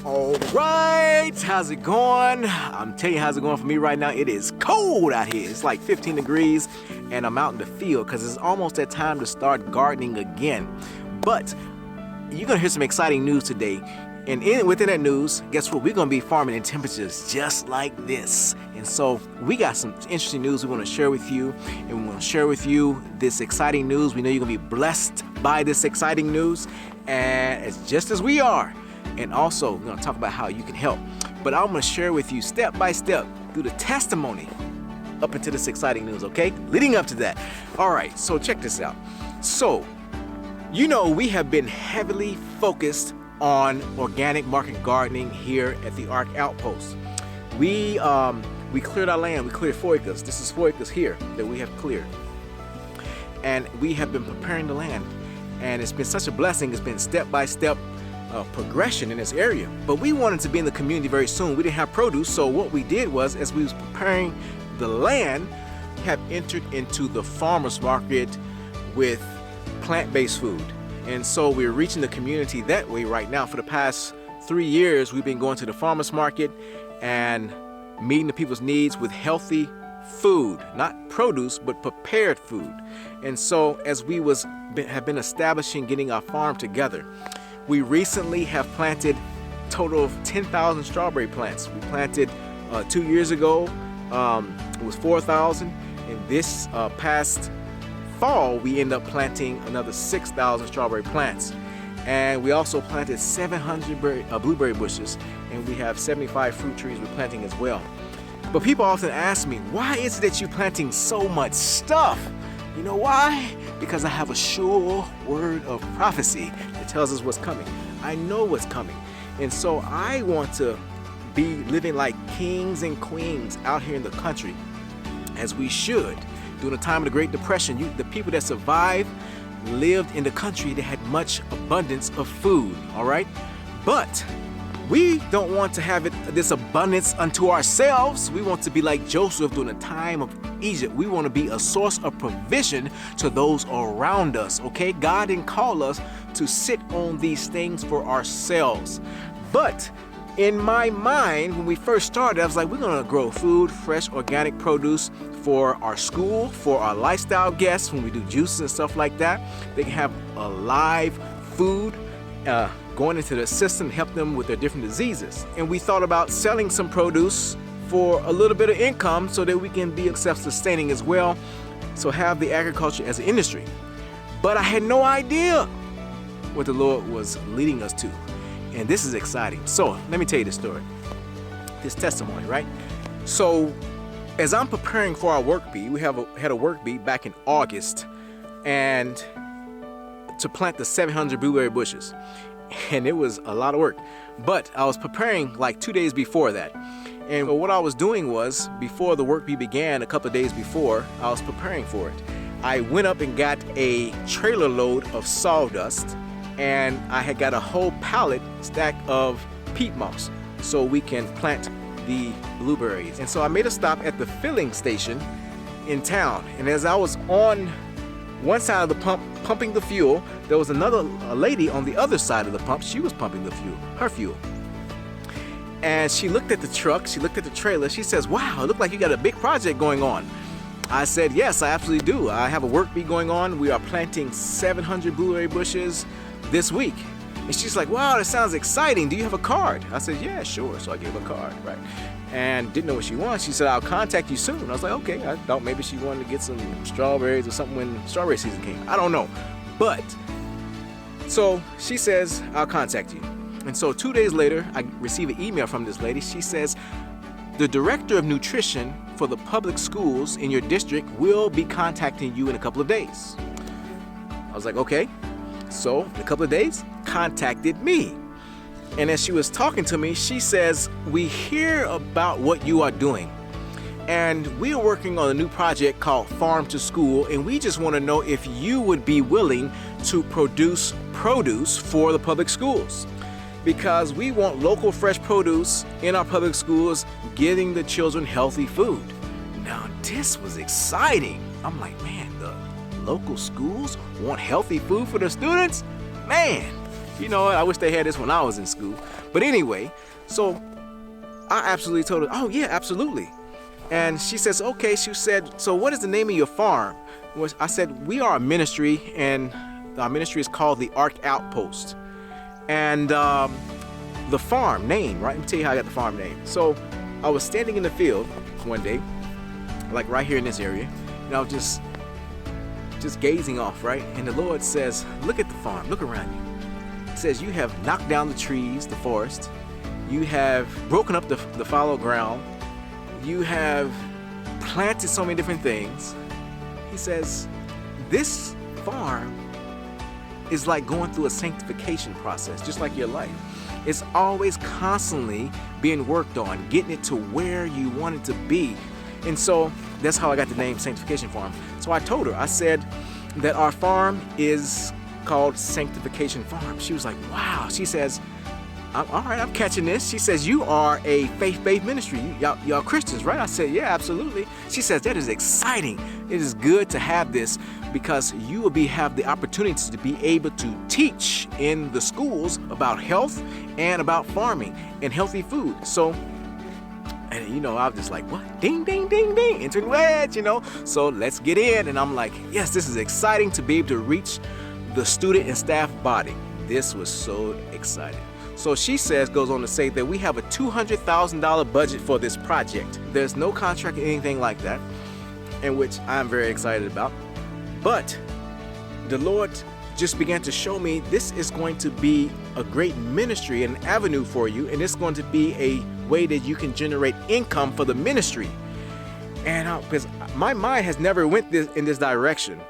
All right, how's it going? I'm telling you how's it going for me right now. It is cold out here. It's like 15 degrees and I'm out in the field because it's almost that time to start gardening again. But you're gonna hear some exciting news today. And within that news, guess what? We're gonna be farming in temperatures just like this. And so we got some interesting news we wanna share with you. And we wanna share with you this exciting news. We know you're gonna be blessed by this exciting news. And it's just as we are. And also, we're gonna talk about how you can help. But I'm gonna share with you step by step through the testimony up into this exciting news, okay? Leading up to that. All right, so check this out. So, you know, we have been heavily focused on organic market gardening here at the Ark Outpost. We cleared our land. We cleared 4 acres. This is 4 acres here that we have cleared. And we have been preparing the land. And it's been such a blessing. It's been step-by-step progression in this area. But we wanted to be in the community very soon. We didn't have produce, so what we did was, as we was preparing the land, have entered into the farmer's market with plant-based food. And so we're reaching the community that way right now. For the past 3 years, we've been going to the farmer's market and meeting the people's needs with healthy food, not produce, but prepared food. And so as we have been establishing, getting our farm together, we recently have planted a total of 10,000 strawberry plants. We planted 2 years ago, it was 4,000. And this past fall, we end up planting another 6,000 strawberry plants. And we also planted 700 blueberry bushes, and we have 75 fruit trees we're planting as well. But people often ask me, why is it that you're planting so much stuff? You know why? Because I have a sure word of prophecy that tells us what's coming. I know what's coming. And so I want to be living like kings and queens out here in the country, as we should. During the time of the Great Depression, the people that survived lived in the country that had much abundance of food, all right? But we don't want to have this abundance unto ourselves. We want to be like Joseph during the time of Egypt. We want to be a source of provision to those around us, okay? God didn't call us to sit on these things for ourselves. But in my mind, when we first started, I was like, we're gonna grow food, fresh, organic produce for our school, for our lifestyle guests, when we do juices and stuff like that. They can have a live food going into the system, help them with their different diseases. And we thought about selling some produce for a little bit of income so that we can be self-sustaining as well, so have the agriculture as an industry. But I had no idea what the Lord was leading us to. And this is exciting. So let me tell you this story, this testimony, right? So as I'm preparing for our work bee, we had a work bee back in August, and to plant the 700 blueberry bushes. And it was a lot of work. But I was preparing like 2 days before that. And what I was doing was, before the work bee began, a couple of days before, I was preparing for it. I went up and got a trailer load of sawdust, and I had got a whole pallet stack of peat moss so we can plant the blueberries. And so I made a stop at the filling station in town. And as I was on one side of the pump pumping the fuel, there was a lady on the other side of the pump. She was pumping the fuel, her fuel. And she looked at the truck, she looked at the trailer, she says, wow, it looked like you got a big project going on. I said, yes, I absolutely do. I have a work bee going on. We are planting 700 blueberry bushes this week. And she's like, wow, that sounds exciting. Do you have a card? I said, yeah, sure. So I gave her a card, right? And didn't know what she wants. She said, I'll contact you soon. I was like, okay. I thought maybe she wanted to get some strawberries or something when strawberry season came. I don't know. But, so she says, I'll contact you. And so 2 days later, I receive an email from this lady. She says, the director of nutrition for the public schools in your district will be contacting you in a couple of days. I was like, okay. So in a couple of days, contacted me. And as she was talking to me, she says, we hear about what you are doing. And we are working on a new project called Farm to School. And we just want to know if you would be willing to produce produce for the public schools. Because we want local fresh produce in our public schools, getting the children healthy food. Now this was exciting. I'm like, man, the local schools want healthy food for their students? Man, You know what? I wish they had this when I was in school. But anyway, so I absolutely told her, oh yeah, absolutely. And she says, okay. She said, so what is the name of your farm? I said, we are a ministry, and our ministry is called the Outpost. And the farm name, right? Let me tell you how I got the farm name. So I was standing in the field one day, like right here in this area, and I was just gazing off, right? And the Lord says, look at the farm, look around you. It says, you have knocked down the trees, the forest. You have broken up the fallow ground. You have planted so many different things. He says, this farm is like going through a sanctification process, just like your life. It's always constantly being worked on, getting it to where you want it to be. And so that's how I got the name Sanctification Farm. So I told her, I said that our farm is called Sanctification Farm. She was like, wow. She says, all right, I'm catching this. She says, you are a faith-based ministry. Y'all Christians, right? I said, yeah, absolutely. She says, that is exciting. It is good to have this because you will have the opportunity to be able to teach in the schools about health and about farming and healthy food. So, and you know, I was just like, what? Ding, ding, ding, ding, entering wedge, you know? So let's get in. And I'm like, yes, this is exciting to be able to reach the student and staff body. This was so exciting. So she says, goes on to say that we have a $200,000 budget for this project. There's no contract or anything like that, in which I'm very excited about. But the Lord just began to show me this is going to be a great ministry, an avenue for you, and it's going to be a way that you can generate income for the ministry. And because my mind has never went in this direction,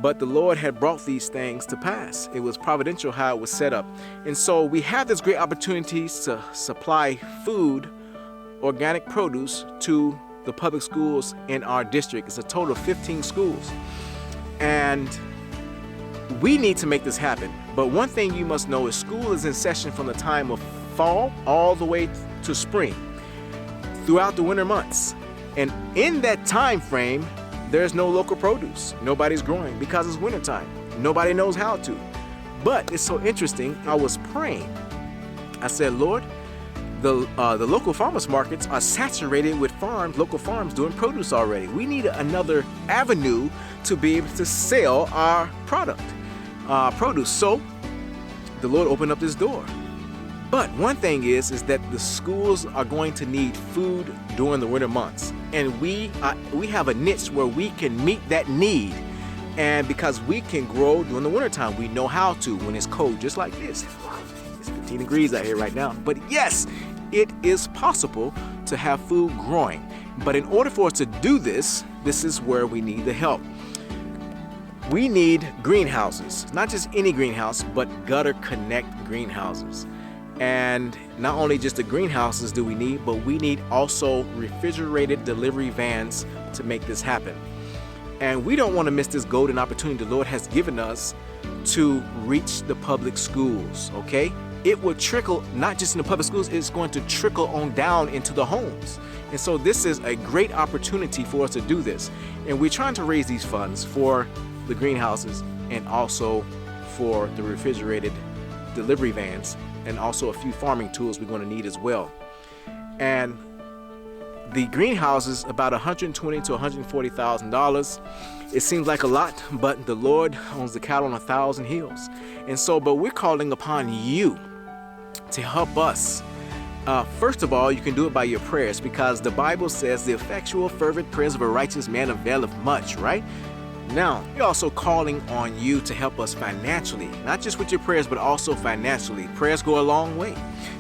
but the Lord had brought these things to pass. It was providential how it was set up. And so we have this great opportunities to supply food, organic produce to the public schools in our district. It's a total of 15 schools. And we need to make this happen. But one thing you must know is school is in session from the time of fall all the way to spring, throughout the winter months. And in that time frame, there's no local produce. Nobody's growing because it's wintertime. Nobody knows how to. But it's so interesting. I was praying. I said, Lord, the local farmers markets are saturated with local farms doing produce already. We need another avenue to be able to sell our produce. So the Lord opened up this door. But one thing is that the schools are going to need food during the winter months. And we have a niche where we can meet that need. And because we can grow during the wintertime, we know how to when it's cold, just like this. It's 15 degrees out here right now. But yes, it is possible to have food growing. But in order for us to do this, this is where we need the help. We need greenhouses, not just any greenhouse, but gutter connect greenhouses. And not only just the greenhouses do we need, but we need also refrigerated delivery vans to make this happen. And we don't want to miss this golden opportunity the Lord has given us to reach the public schools, okay? It will trickle, not just in the public schools, it's going to trickle on down into the homes. And so this is a great opportunity for us to do this. And we're trying to raise these funds for the greenhouses and also for the refrigerated delivery vans, and also a few farming tools we're going to need as well. And the greenhouses, about $120,000 to $140,000. It seems like a lot, but the Lord owns the cattle on 1,000 hills. And so, but we're calling upon you to help us. First of all, you can do it by your prayers, because the Bible says the effectual fervent prayers of a righteous man availeth much, right? Now, we're also calling on you to help us financially, not just with your prayers, but also financially. Prayers go a long way,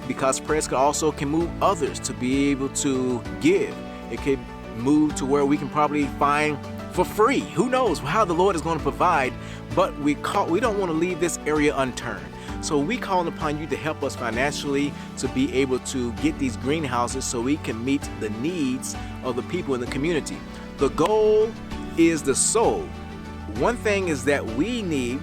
because prayers can move others to be able to give. It can move to where we can probably find for free. Who knows how the Lord is going to provide, but we don't want to leave this area unturned. So we call upon you to help us financially to be able to get these greenhouses so we can meet the needs of the people in the community. The goal is the soul. One thing is that we need,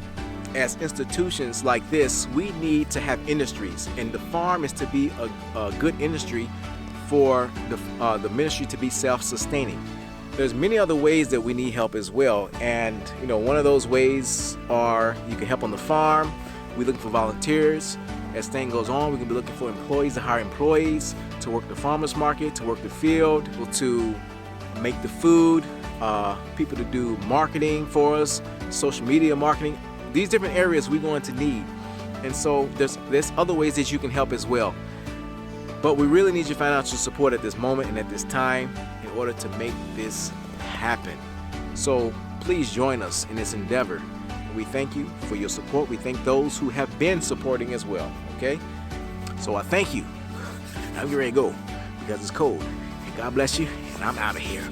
as institutions like this, we need to have industries, and the farm is to be a good industry for the ministry to be self-sustaining. There's many other ways that we need help as well, and one of those ways are you can help on the farm. We're looking for volunteers. As things goes on, we're gonna be looking for employees to hire employees to work the farmers market, to work the field, to make the food, people to do marketing for us, social media marketing. These different areas we're going to need. And so there's other ways that you can help as well. But we really need your financial support at this moment and at this time in order to make this happen. So please join us in this endeavor. We thank you for your support. We thank those who have been supporting as well, okay? So I thank you. I'm getting ready to go because it's cold. And God bless you, and I'm out of here.